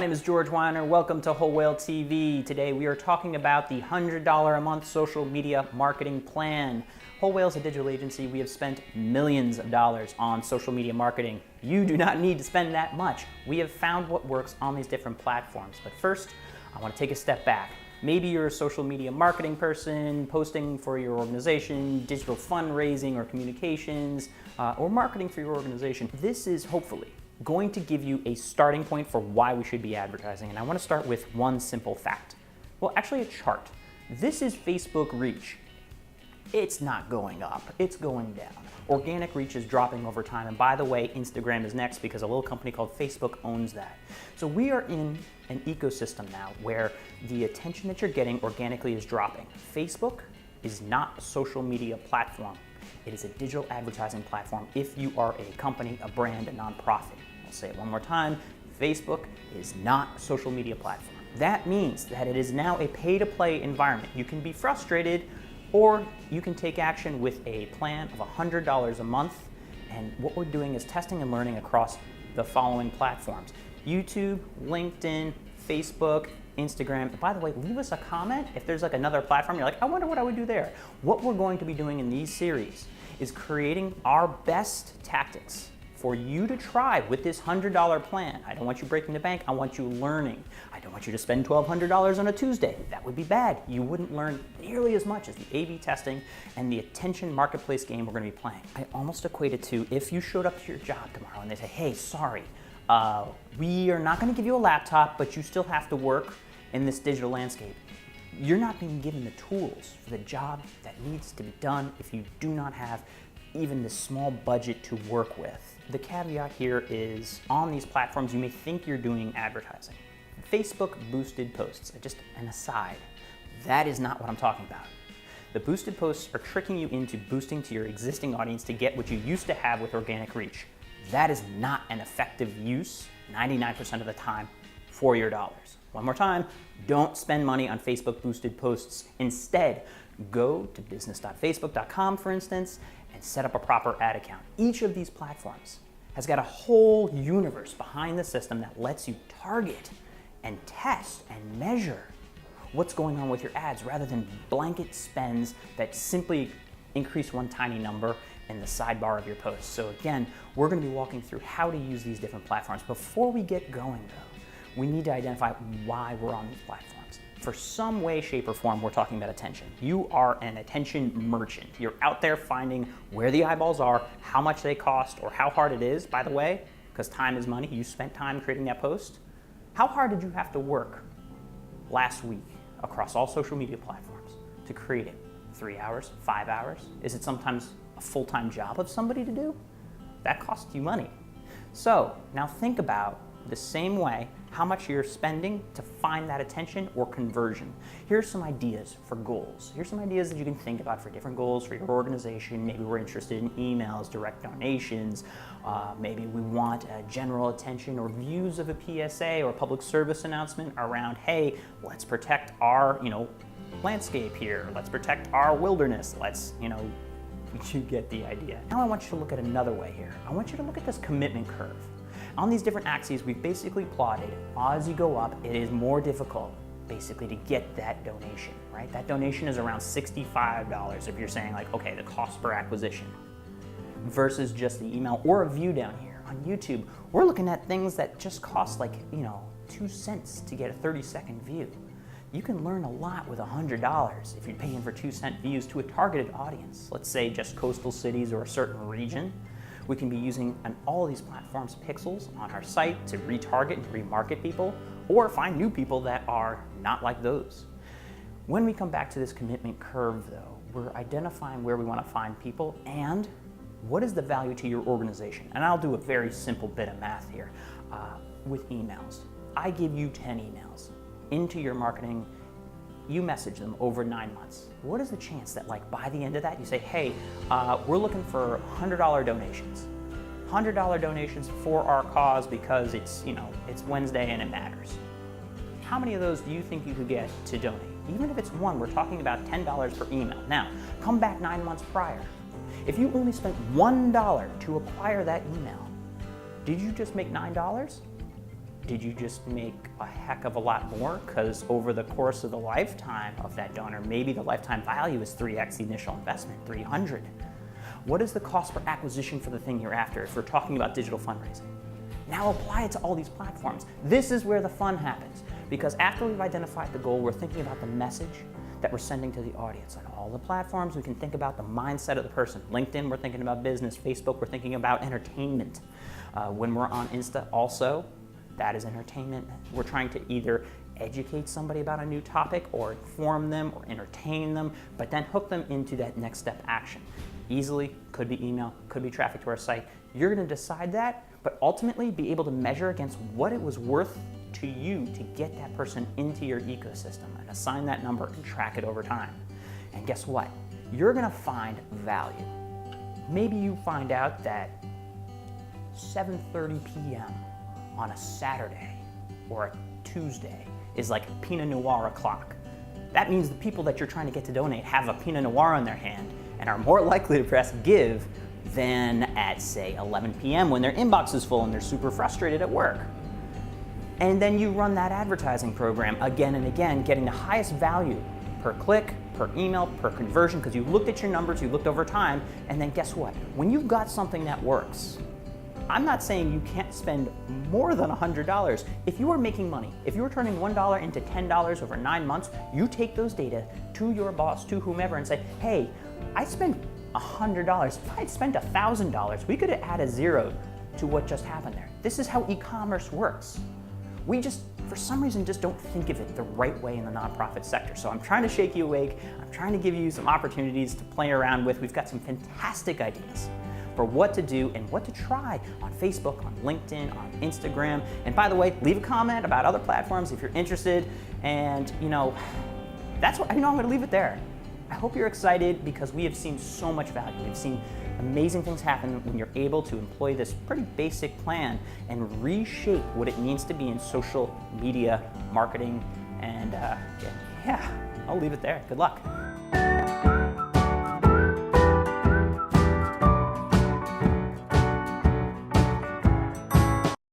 name is George Weiner. Welcome to Whole Whale TV. Today we are talking about the $100 a month social media marketing plan. Whole Whale is a digital agency. We have spent millions of dollars on social media marketing. You do not need to spend that much. We have found what works on these different platforms. But first, I want to take a step back. Maybe you're a social media marketing person, posting for your organization, digital fundraising or communications, or marketing for your organization. This is hopefully going to give you a starting point for why we should be advertising. And I want to start with one simple fact. Well, actually a chart. This is Facebook reach. It's not going up, it's going down. Organic reach is dropping over time. And by the way, Instagram is next because a little company called Facebook owns that. So we are in an ecosystem now where the attention that you're getting organically is dropping. Facebook is not a social media platform. It is a digital advertising platform if you are a company, a brand, a nonprofit. I'll say it one more time. Facebook is not a social media platform. That means that it is now a pay-to-play environment. You can be frustrated, or you can take action with a plan of $100 a month. And what we're doing is testing and learning across the following platforms: YouTube, LinkedIn, Facebook, Instagram. And by the way, leave us a comment if there's like another platform you're like, I wonder what I would do there. What we're going to be doing in these series is creating our best tactics for you to try with this $100 plan. I don't want you breaking the bank, I want you learning. I don't want you to spend $1,200 on a Tuesday. That would be bad. You wouldn't learn nearly as much as the A/B testing and the attention marketplace game we're gonna be playing. I almost equate it to if you showed up to your job tomorrow and they say, hey, sorry, we are not gonna give you a laptop, but you still have to work in this digital landscape. You're not being given the tools for the job that needs to be done if you do not have even this small budget to work with. The caveat here is on these platforms, you may think you're doing advertising. Facebook boosted posts, just an aside, that is not what I'm talking about. The boosted posts are tricking you into boosting to your existing audience to get what you used to have with organic reach. That is not an effective use 99% of the time for your dollars. One more time, don't spend money on Facebook boosted posts. Instead, go to business.facebook.com, for instance, and set up a proper ad account. Each of these platforms has got a whole universe behind the system that lets you target and test and measure what's going on with your ads rather than blanket spends that simply increase one tiny number in the sidebar of your post. So again, we're going to be walking through how to use these different platforms. Before we get going though, we need to identify why we're on these platforms. For some way, shape, or form, we're talking about attention. You are an attention merchant. You're out there finding where the eyeballs are, how much they cost, or how hard it is, by the way, because time is money. You spent time creating that post. How hard did you have to work last week across all social media platforms to create it? 3 hours, 5 hours? Is it sometimes a full-time job of somebody to do? That costs you money. So now think about the same way how much you're spending to find that attention or conversion. Here's some ideas for goals. Here's some ideas that you can think about for different goals for your organization. Maybe we're interested in emails, direct donations. Maybe we want general attention or views of a PSA or public service announcement around, hey, let's protect our, landscape here. Let's protect our wilderness. You get the idea. Now I want you to look at another way here. I want you to look at this commitment curve. On these different axes, we've basically plotted, as you go up, it is more difficult, basically, to get that donation, right? That donation is around $65 if you're saying like, okay, the cost per acquisition versus just the email or a view down here. On YouTube, we're looking at things that just cost like, 2 cents to get a 30-second view. You can learn a lot with $100 if you're paying for 2-cent views to a targeted audience. Let's say just coastal cities or a certain region. We can be using on all these platforms pixels on our site to retarget and remarket people or find new people that are not like those. When we come back to this commitment curve though, we're identifying where we want to find people and what is the value to your organization. And I'll do a very simple bit of math here with emails. I give you 10 emails into your marketing. You message them over 9 months. What is the chance that by the end of that you say, hey, we're looking for $100 donations. $100 donations for our cause because it's Wednesday and it matters. How many of those do you think you could get to donate? Even if it's one, we're talking about $10 per email. Now, come back 9 months prior. If you only spent $1 to acquire that email, did you just make $9? did you just make a heck of a lot more? Because over the course of the lifetime of that donor, maybe the lifetime value is 3x the initial investment, 300. What is the cost per acquisition for the thing you're after if we're talking about digital fundraising? Now apply it to all these platforms. This is where the fun happens, because after we've identified the goal, we're thinking about the message that we're sending to the audience. On all the platforms, we can think about the mindset of the person. LinkedIn, we're thinking about business. Facebook, we're thinking about entertainment. When we're on Insta also, that is entertainment. We're trying to either educate somebody about a new topic or inform them or entertain them, but then hook them into that next step action. Easily, could be email, could be traffic to our site. You're gonna decide that, but ultimately be able to measure against what it was worth to you to get that person into your ecosystem and assign that number and track it over time. And guess what? You're gonna find value. Maybe you find out that 7:30 p.m. on a Saturday or a Tuesday is like Pinot Noir o'clock. That means the people that you're trying to get to donate have a Pinot Noir in their hand and are more likely to press give than at, say, 11 p.m. when their inbox is full and they're super frustrated at work. And then you run that advertising program again and again, getting the highest value per click, per email, per conversion, because you looked at your numbers, you looked over time, and then guess what? When you've got something that works, I'm not saying you can't spend more than $100. If you are making money, if you are turning $1 into $10 over 9 months, you take those data to your boss, to whomever, and say, hey, I spent $100. If I had spent $1,000, we could add a zero to what just happened there. This is how e-commerce works. We just, for some reason, just don't think of it the right way in the nonprofit sector. So I'm trying to shake you awake. I'm trying to give you some opportunities to play around with. We've got some fantastic ideas for what to do and what to try on Facebook, on LinkedIn, on Instagram. And by the way, leave a comment about other platforms if you're interested. And that's what, I'm gonna leave it there. I hope you're excited because we have seen so much value. We've seen amazing things happen when you're able to employ this pretty basic plan and reshape what it means to be in social media marketing. And yeah, I'll leave it there. Good luck.